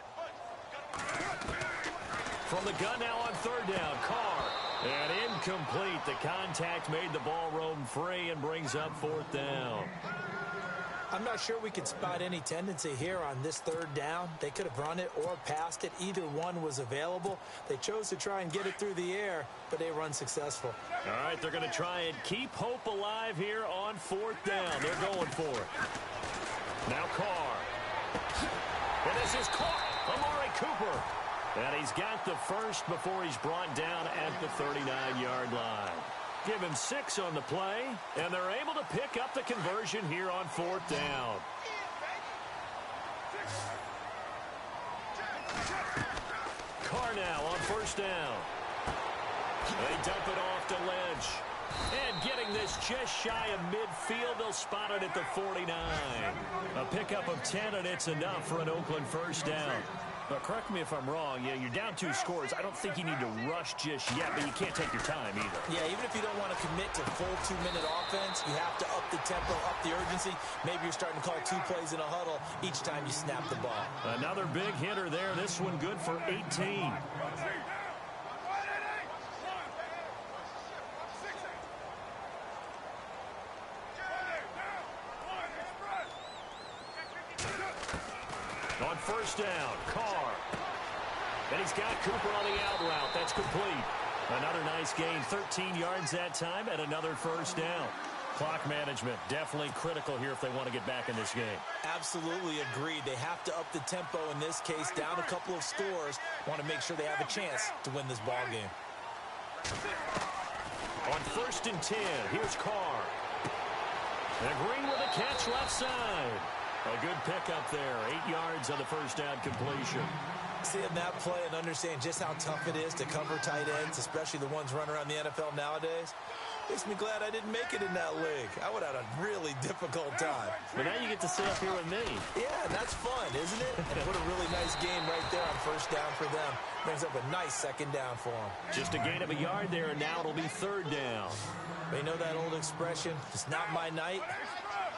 A: From the gun now on 3rd down, Carr. And incomplete. The contact made the ball roam free and brings up 4th down.
B: I'm not sure we could spot any tendency here on this 3rd down. They could have run it or passed it. Either one was available. They chose to try and get it through the air, but they were unsuccessful.
A: All right, they're going to try and keep hope alive here on 4th down. They're going for it. Now Carr. And this is caught. Amari Cooper. And he's got the first before he's brought down at the 39-yard line. Give him 6 on the play, and they're able to pick up the conversion here on 4th down. Carr now on 1st down. They dump it off to Lynch. And getting this just shy of midfield, they'll spot it at the 49. A pickup of 10, and it's enough for an Oakland 1st down. But correct me if I'm wrong, yeah, you're down 2 scores. I don't think you need to rush just yet, but you can't take your time either.
B: Yeah, even if you don't want to commit to full 2-minute offense, you have to up the tempo, up the urgency. Maybe you're starting to call 2 plays in a huddle each time you snap the ball.
A: Another big hitter there. This one good for 18. On 1st down, Carr. And he's got Cooper on the out route. That's complete. Another nice gain, 13 yards that time, and another 1st down. Clock management, definitely critical here if they want to get back in this game.
B: Absolutely agreed. They have to up the tempo in this case, down a couple of scores. Want to make sure they have a chance to win this ball game.
A: On 1st and 10, here's Carr. And Green with a catch left side. A good pickup there. 8 yards on the first down completion.
B: Seeing that play and understand just how tough it is to cover tight ends, especially the ones running around the NFL nowadays, makes me glad I didn't make it in that league. I would have had a really difficult time.
A: But now you get to sit up here with me.
B: Yeah, that's fun, isn't it? And what a really nice game right there on first down for them. Brings up a nice second down for them.
A: Just a gain of a yard there, and now it'll be 3rd down.
B: They know that old expression, it's not my night.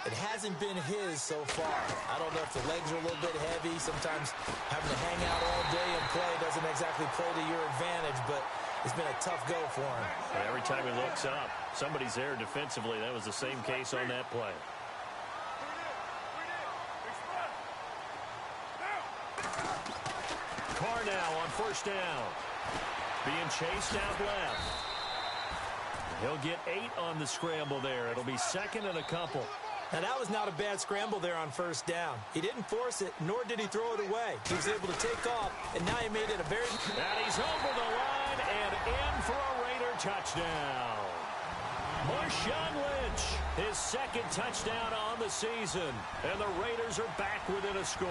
B: It hasn't been his so far. I don't know if the legs are a little bit heavy. Sometimes having to hang out all day and play doesn't exactly play to your advantage, but it's been a tough go for him.
A: And every time he looks up, somebody's there defensively. That was the same case on that play. Carr now on 1st down. Being chased out left. He'll get 8 on the scramble there. It'll be 2nd and a couple.
B: Now, that was not a bad scramble there on 1st down. He didn't force it, nor did he throw it away. He was able to take off, and now he made it a very...
A: And he's over the line and in for a Raider touchdown. Marshawn Lynch, his 2nd touchdown on the season. And the Raiders are back within a score.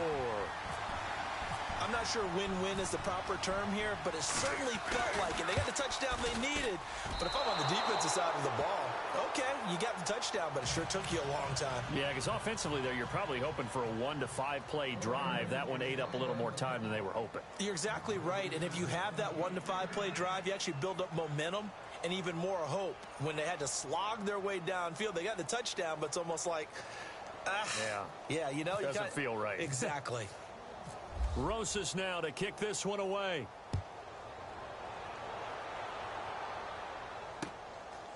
B: I'm not sure win-win is the proper term here, but it certainly felt like it. They got the touchdown they needed, but if I'm on the defensive side of the ball, okay, you got the touchdown, but it sure took you a long time.
A: Yeah, because offensively there, you're probably hoping for a 1 to 5 play drive. That one ate up a little more time than they were hoping.
B: You're exactly right, and if you have that 1 to 5 play drive, you actually build up momentum and even more hope. When they had to slog their way downfield, they got the touchdown, but it's almost like, yeah, you know,
A: doesn't feel right.
B: Exactly.
A: Rosas now to kick this one away.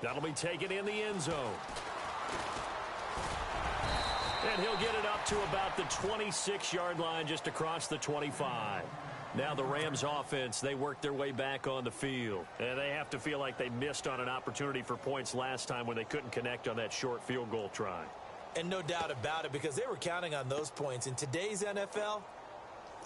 A: That'll be taken in the end zone. And he'll get it up to about the 26-yard line, just across the 25. Now the Rams offense, they work their way back on the field. And they have to feel like they missed on an opportunity for points last time when they couldn't connect on that short field goal try.
B: And no doubt about it, because they were counting on those points. In today's NFL,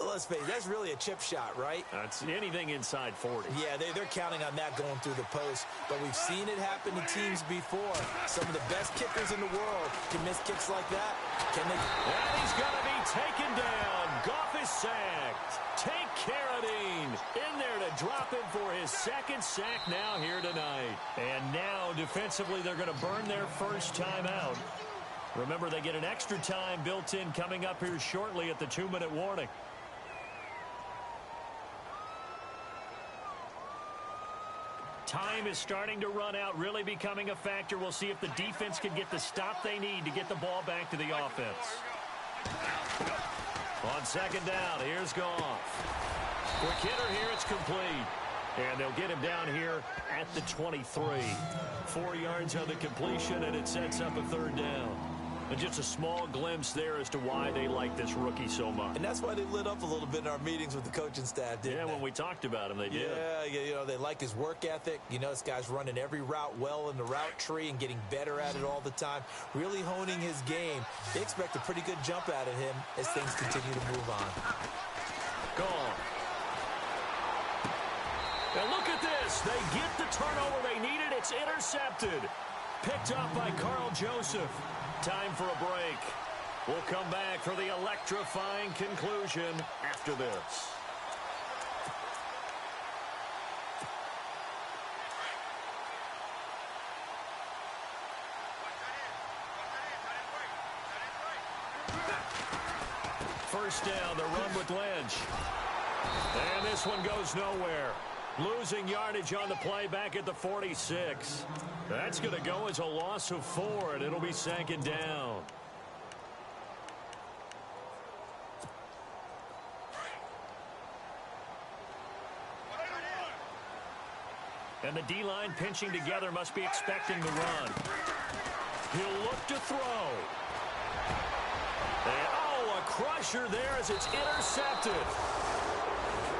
B: let's face it, that's really a chip shot, right?
A: That's anything inside 40.
B: Yeah, they're counting on that going through the post. But we've seen it happen to teams before. Some of the best kickers in the world can miss kicks like that. Can they?
A: And he's going to be taken down. Goff is sacked. Take Carradine in there to drop him for his 2nd sack now here tonight. And now defensively they're going to burn their first time out. Remember, they get an extra time built in coming up here shortly at the 2-minute warning. Time is starting to run out, really becoming a factor. We'll see if the defense can get the stop they need to get the ball back to the offense. On 2nd down, here's Goff. Quick hitter here, it's complete. And they'll get him down here at the 23. 4 yards on the completion, and it sets up a 3rd down. And just a small glimpse there as to why they like this rookie so much.
B: And that's why they lit up a little bit in our meetings with the coaching staff, didn't they?
A: Yeah, when we talked about him, they did.
B: Yeah, you know, they like his work ethic. You know, this guy's running every route well in the route tree and getting better at it all the time, really honing his game. They expect a pretty good jump out of him as things continue to move on.
A: Gone. And look at this. They get the turnover they needed. It's intercepted. Picked up by Carl Joseph. Time for a break. We'll come back for the electrifying conclusion after this. First down, the run with Lynch. And this one goes nowhere. Losing yardage on the play back at the 46. That's going to go as a loss of 4, and it'll be 2nd down. And the D-line pinching together must be expecting the run. He'll look to throw. And, a crusher there as it's intercepted.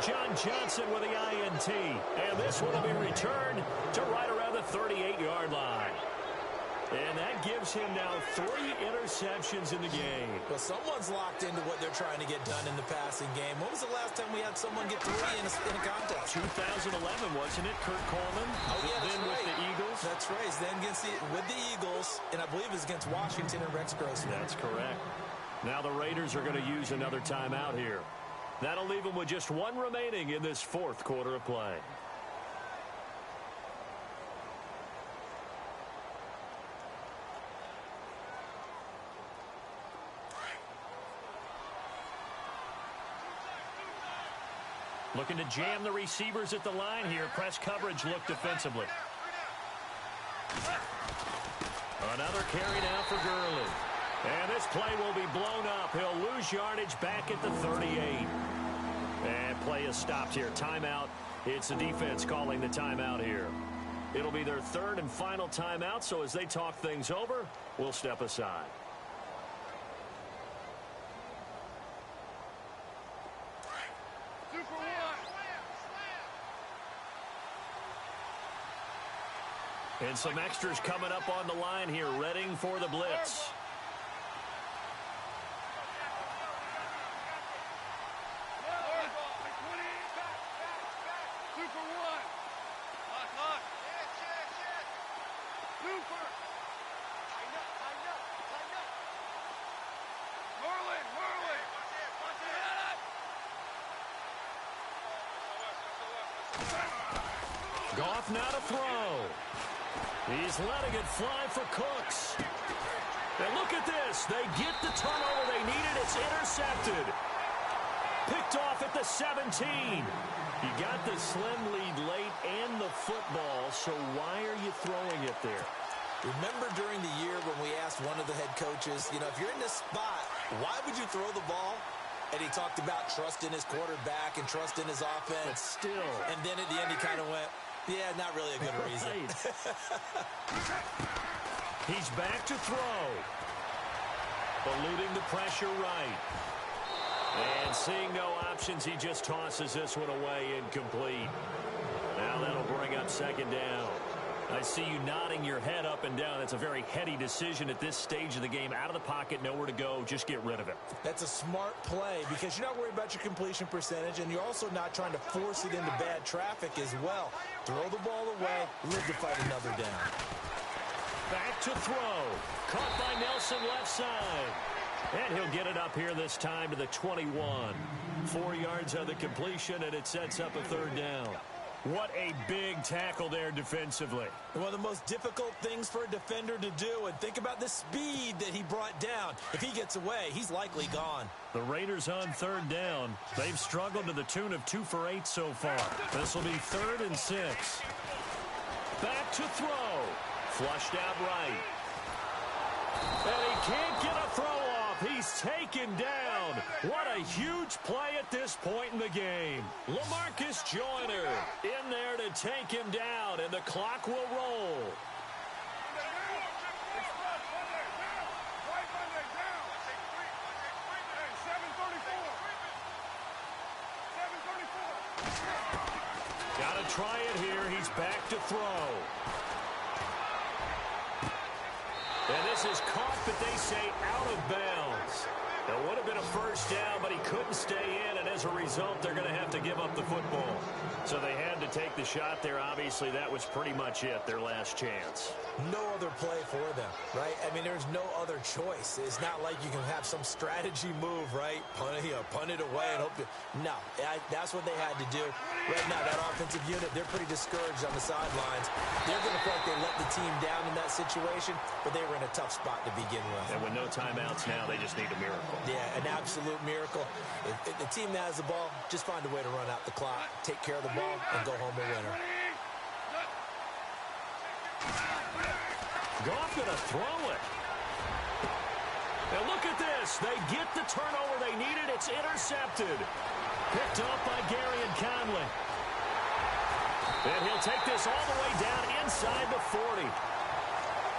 A: John Johnson with the INT. And this one will be returned to right around the 38-yard line. And that gives him now 3 interceptions in the game.
B: Well, someone's locked into what they're trying to get done in the passing game. When was the last time we had someone get 3 in a contest?
A: 2011, wasn't it? Kurt Coleman.
B: Oh, yeah, that's
A: then
B: right.
A: with the Eagles.
B: That's right. Then with the Eagles, and I believe it was against Washington and Rex Grossman.
A: That's correct. Now the Raiders are going to use another timeout here. That'll leave them with just 1 remaining in this 4th quarter of play. Looking to jam the receivers at the line here. Press coverage look defensively. Another carry now for Gurley. And this play will be blown up. He'll lose yardage back at the 38. And play is stopped here. Timeout. It's the defense calling the timeout here. It'll be their 3rd and final timeout, so as they talk things over, we'll step aside. And some extras coming up on the line here, readying for the blitz. Goff now to throw. He's letting it fly for Cooks. And look at this. They get the turnover they needed. It's intercepted. Picked off at the 17. You got the slim lead late and the football, so why are you throwing it there?
B: Remember during the year when we asked one of the head coaches, if you're in this spot, why would you throw the ball? And he talked about trust in his quarterback and trust in his offense.
A: But still.
B: And then at the end he kind of went, yeah, not really a good reason.
A: He's back to throw. Eluding the pressure right. And seeing no options, he just tosses this one away incomplete. Now that'll bring up 2nd down. I see you nodding your head up and down. That's a very heady decision at this stage of the game. Out of the pocket, nowhere to go. Just get rid of it.
B: That's a smart play because you're not worried about your completion percentage, and you're also not trying to force it into bad traffic as well. Throw the ball away, live to fight another down.
A: Back to throw. Caught by Nelson left side. And he'll get it up here this time to the 21. 4 yards on the completion, and it sets up a 3rd down. What a big tackle there defensively.
B: One of the most difficult things for a defender to do, and think about the speed that he brought down. If he gets away, he's likely gone.
A: The Raiders on 3rd down. They've struggled to the tune of 2 for 8 so far. This will be 3rd and 6. Back to throw. Flushed out right. And he can't get a throw off. He's taken down. What a huge play at this point in the game. LaMarcus Joyner in there to take him down, and the clock will roll. Got to try it here. He's back to throw. And this is caught, but they say out of bounds. It would have been a 1st down, but he couldn't stay in, and as a result, they're going to have to give up the football. So they had to take the shot there. Obviously, that was pretty much it, their last chance.
B: No other play for them, right? I mean, there's no other choice. It's not like you can have some strategy move, right? Punt it away and hope to... No, that's what they had to do. Right now, that offensive unit, they're pretty discouraged on the sidelines. They're going to feel like they let the team down in that situation, but they were in a tough spot to begin with.
A: And with no timeouts now, they just need a miracle.
B: Yeah, an absolute miracle. If the team that has the ball, just find a way to run out the clock, take care of the ball, and go home a winner.
A: Goff going to throw it. Now look at this. They get the turnover they needed. It's intercepted. Picked up by Gary and Conley. And he'll take this all the way down inside the 40.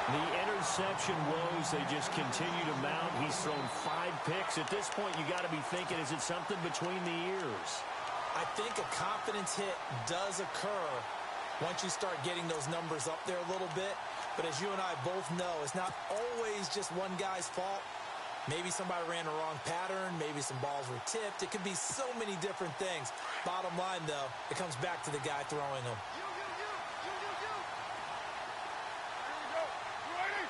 A: The interception woes, they just continue to mount. He's thrown 5 picks. At this point, you got to be thinking, is it something between the ears?
B: I think a confidence hit does occur once you start getting those numbers up there a little bit. But as you and I both know, it's not always just one guy's fault. Maybe somebody ran the wrong pattern. Maybe some balls were tipped. It could be so many different things. Bottom line, though, it comes back to the guy throwing them.
C: Here we go. You ready?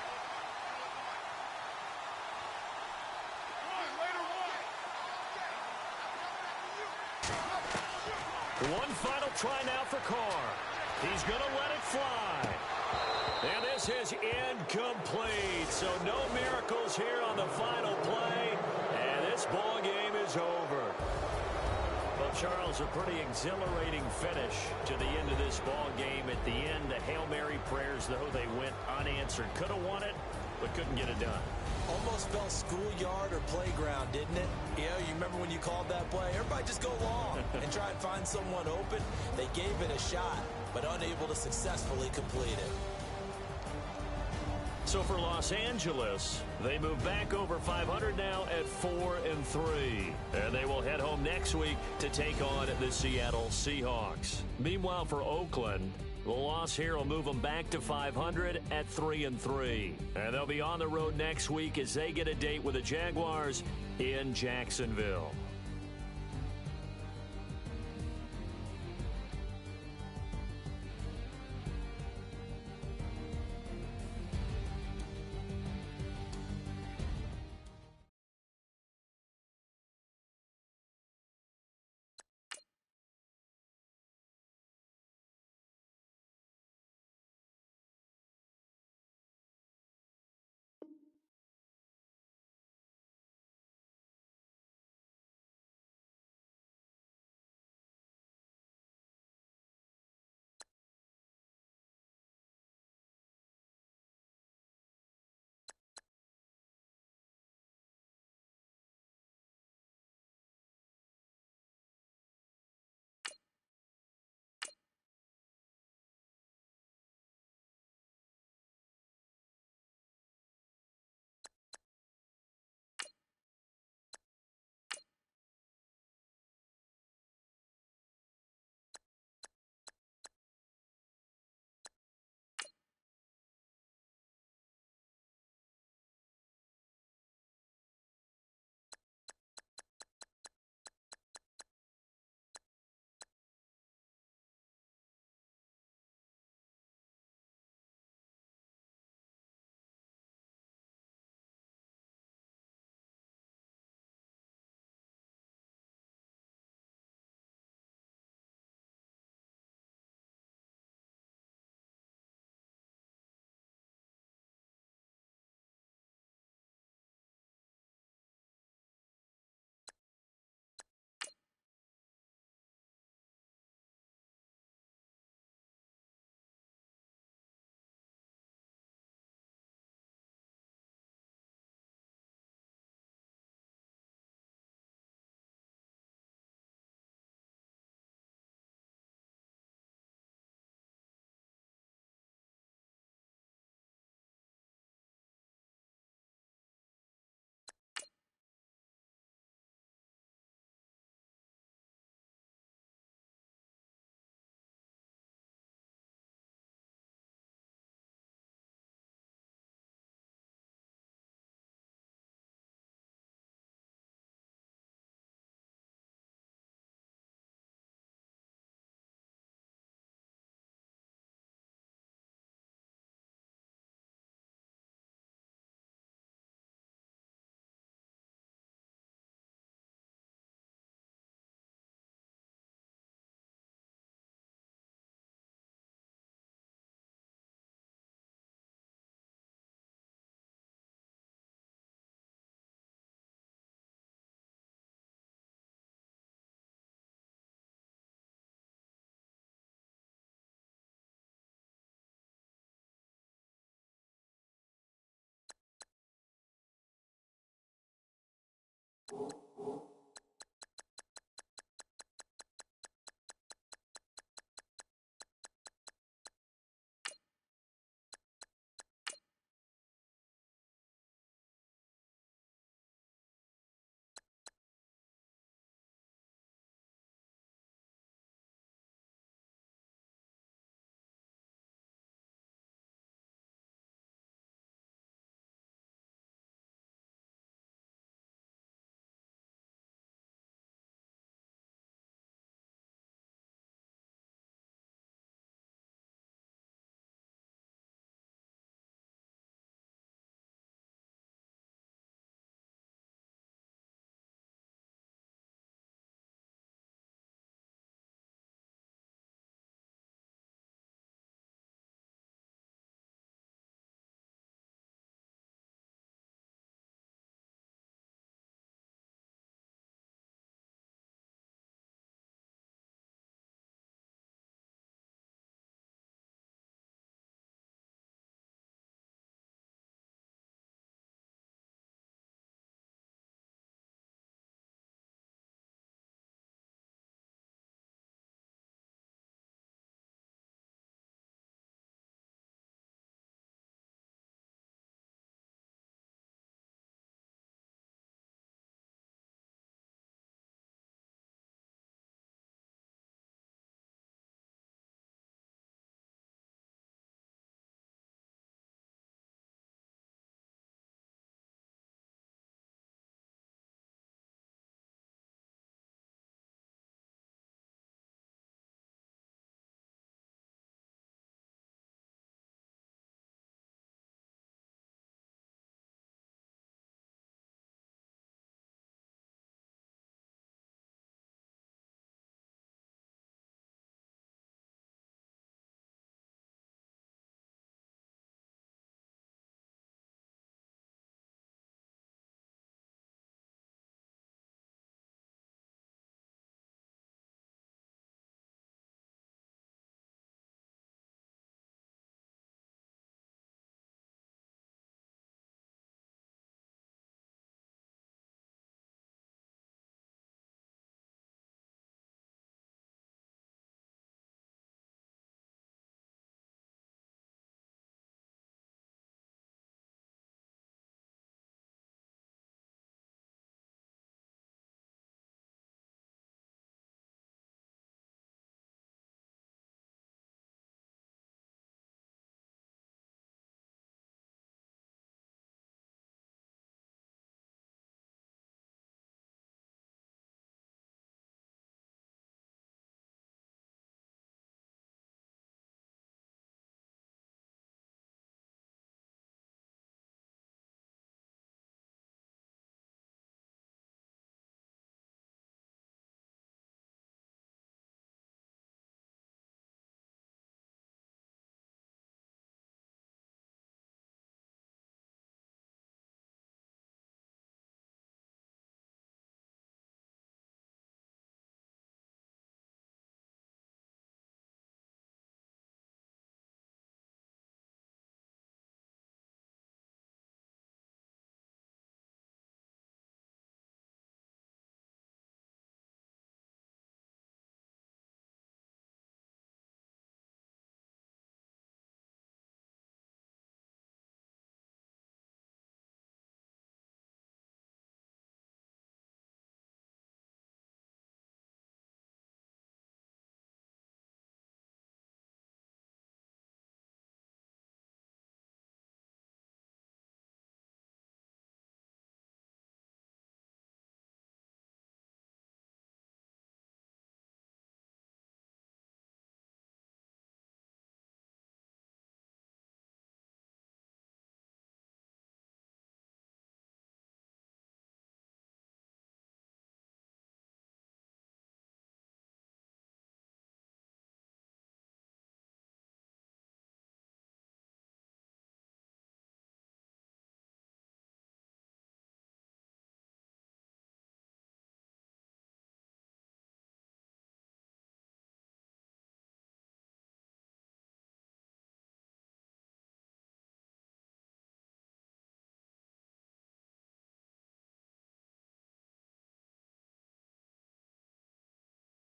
A: One final try now for Carr. He's going to let it fly. And this is incomplete. So no miracles here on the final play. And this ball game is over. Well, Charles, a pretty exhilarating finish to the end of this ball game. At the end, the Hail Mary prayers, though, they went unanswered. Could have won it, but couldn't get it done.
B: Almost felt schoolyard or playground, didn't it? Yeah, you remember when you called that play? Everybody just go long and try and find someone open. They gave it a shot, but unable to successfully complete it.
A: So for Los Angeles, they move back over 500 now at 4-3. And they will head home next week to take on the Seattle Seahawks. Meanwhile, for Oakland, the loss here will move them back to 500 at 3-3. And they'll be on the road next week as they get a date with the Jaguars in Jacksonville.